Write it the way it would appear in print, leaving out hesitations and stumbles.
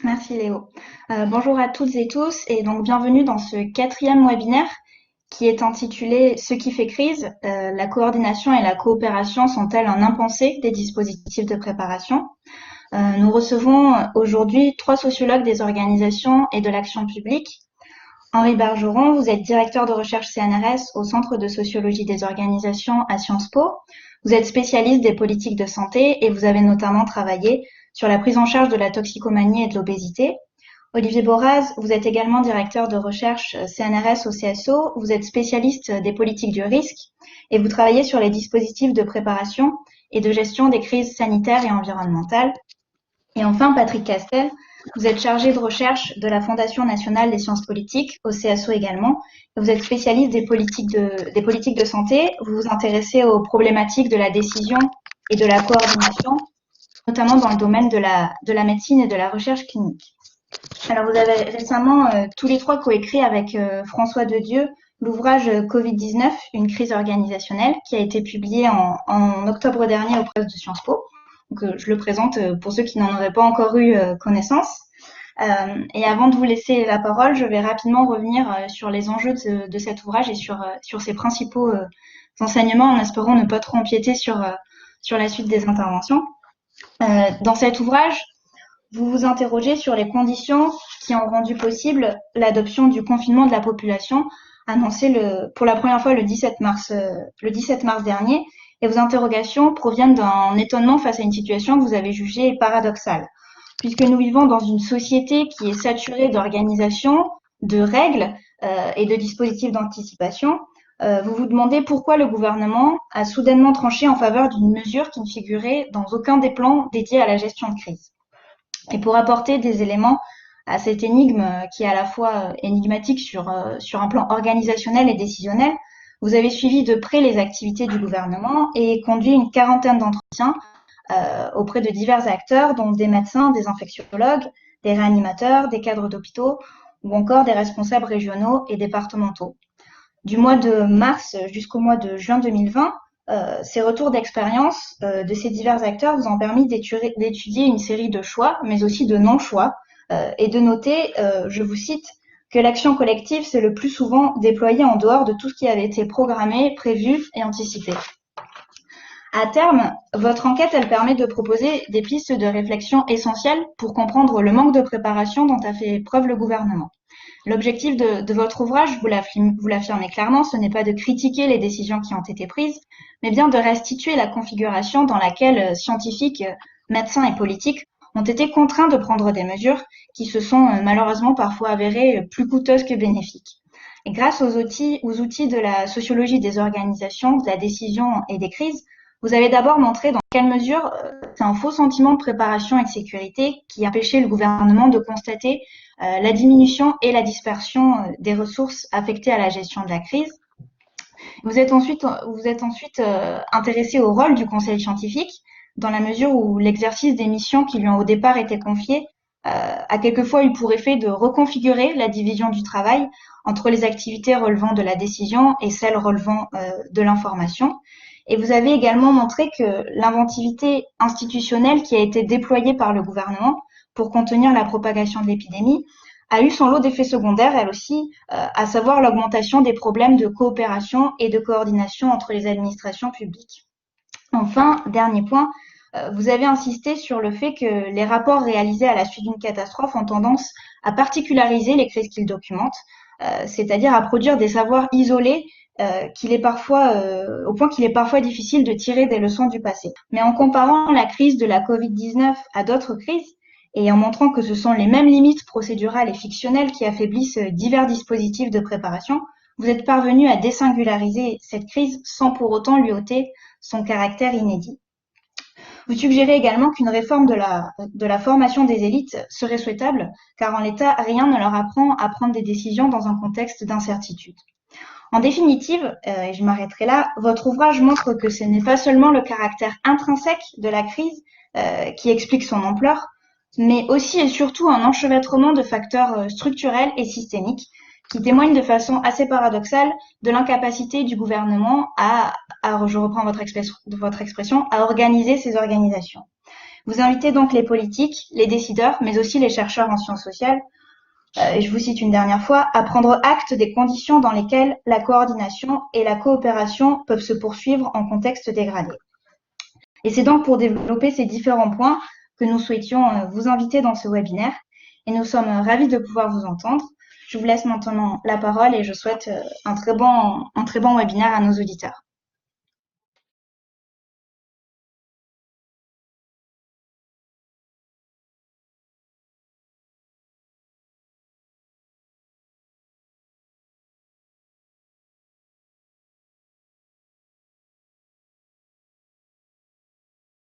Merci Léo. Bonjour à toutes et tous et donc bienvenue dans ce quatrième webinaire qui est intitulé Ce qui fait crise, la coordination et la coopération sont-elles un impensé des dispositifs de préparation? Nous recevons aujourd'hui 3 sociologues des organisations et de l'action publique. Henri Bergeron, vous êtes directeur de recherche CNRS au Centre de sociologie des organisations à Sciences Po. Vous êtes spécialiste des politiques de santé et vous avez notamment travaillé sur la prise en charge de la toxicomanie et de l'obésité. Olivier Boraz, vous êtes également directeur de recherche CNRS au CSO. Vous êtes spécialiste des politiques du risque et vous travaillez sur les dispositifs de préparation et de gestion des crises sanitaires et environnementales. Et enfin, Patrick Castel, vous êtes chargé de recherche de la Fondation nationale des sciences politiques, au CSO également. Vous êtes spécialiste des politiques de santé. Vous vous intéressez aux problématiques de la décision et de la coordination, notamment dans le domaine de la médecine et de la recherche clinique. Alors, vous avez récemment tous les trois coécrit avec François Dedieu l'ouvrage Covid-19, une crise organisationnelle, qui a été publié en octobre dernier aux presses de Sciences Po. Donc, je le présente pour ceux qui n'en auraient pas encore eu connaissance. Et avant de vous laisser la parole, je vais rapidement revenir sur les enjeux de cet ouvrage et sur ses principaux enseignements, en espérant ne pas trop empiéter sur la suite des interventions. Dans cet ouvrage, vous vous interrogez sur les conditions qui ont rendu possible l'adoption du confinement de la population annoncé pour la première fois le 17 mars dernier. Et vos interrogations proviennent d'un étonnement face à une situation que vous avez jugée paradoxale. Puisque nous vivons dans une société qui est saturée d'organisations, de règles et de dispositifs d'anticipation, vous vous demandez pourquoi le gouvernement a soudainement tranché en faveur d'une mesure qui ne figurait dans aucun des plans dédiés à la gestion de crise. Et pour apporter des éléments à cette énigme qui est à la fois énigmatique sur un plan organisationnel et décisionnel, vous avez suivi de près les activités du gouvernement et conduit une quarantaine d'entretiens auprès de divers acteurs, dont des médecins, des infectiologues, des réanimateurs, des cadres d'hôpitaux ou encore des responsables régionaux et départementaux. Du mois de mars jusqu'au mois de juin 2020, ces retours d'expérience de ces divers acteurs vous ont permis d'étudier une série de choix, mais aussi de non-choix, et de noter, je vous cite, que l'action collective s'est le plus souvent déployée en dehors de tout ce qui avait été programmé, prévu et anticipé. À terme, votre enquête, elle permet de proposer des pistes de réflexion essentielles pour comprendre le manque de préparation dont a fait preuve le gouvernement. L'objectif de votre ouvrage, vous l'affirmez clairement, ce n'est pas de critiquer les décisions qui ont été prises, mais bien de restituer la configuration dans laquelle scientifiques, médecins et politiques ont été contraints de prendre des mesures qui se sont malheureusement parfois avérées plus coûteuses que bénéfiques. Et grâce aux outils de la sociologie des organisations, de la décision et des crises, vous avez d'abord montré dans quelle mesure c'est un faux sentiment de préparation et de sécurité qui a empêché le gouvernement de constater la diminution et la dispersion des ressources affectées à la gestion de la crise. Vous êtes ensuite intéressé au rôle du conseil scientifique, dans la mesure où l'exercice des missions qui lui ont au départ été confiées a quelquefois eu pour effet de reconfigurer la division du travail entre les activités relevant de la décision et celles relevant de l'information. Et vous avez également montré que l'inventivité institutionnelle qui a été déployée par le gouvernement pour contenir la propagation de l'épidémie a eu son lot d'effets secondaires, elle aussi, à savoir l'augmentation des problèmes de coopération et de coordination entre les administrations publiques. Enfin, dernier point, vous avez insisté sur le fait que les rapports réalisés à la suite d'une catastrophe ont tendance à particulariser les crises qu'ils documentent, c'est-à-dire à produire des savoirs isolés au point qu'il est parfois difficile de tirer des leçons du passé. Mais en comparant la crise de la Covid-19 à d'autres crises, et en montrant que ce sont les mêmes limites procédurales et fictionnelles qui affaiblissent divers dispositifs de préparation, vous êtes parvenu à désingulariser cette crise sans pour autant lui ôter son caractère inédit. Vous suggérez également qu'une réforme de la formation des élites serait souhaitable, car en l'état, rien ne leur apprend à prendre des décisions dans un contexte d'incertitude. En définitive, et je m'arrêterai là, votre ouvrage montre que ce n'est pas seulement le caractère intrinsèque de la crise qui explique son ampleur, mais aussi et surtout un enchevêtrement de facteurs structurels et systémiques qui témoignent de façon assez paradoxale de l'incapacité du gouvernement je reprends votre expression, à organiser ces organisations. Vous invitez donc les politiques, les décideurs, mais aussi les chercheurs en sciences sociales, et je vous cite une dernière fois, à prendre acte des conditions dans lesquelles la coordination et la coopération peuvent se poursuivre en contexte dégradé. Et c'est donc pour développer ces différents points que nous souhaitions vous inviter dans ce webinaire, et nous sommes ravis de pouvoir vous entendre. Je vous laisse maintenant la parole et je souhaite un très bon webinaire à nos auditeurs.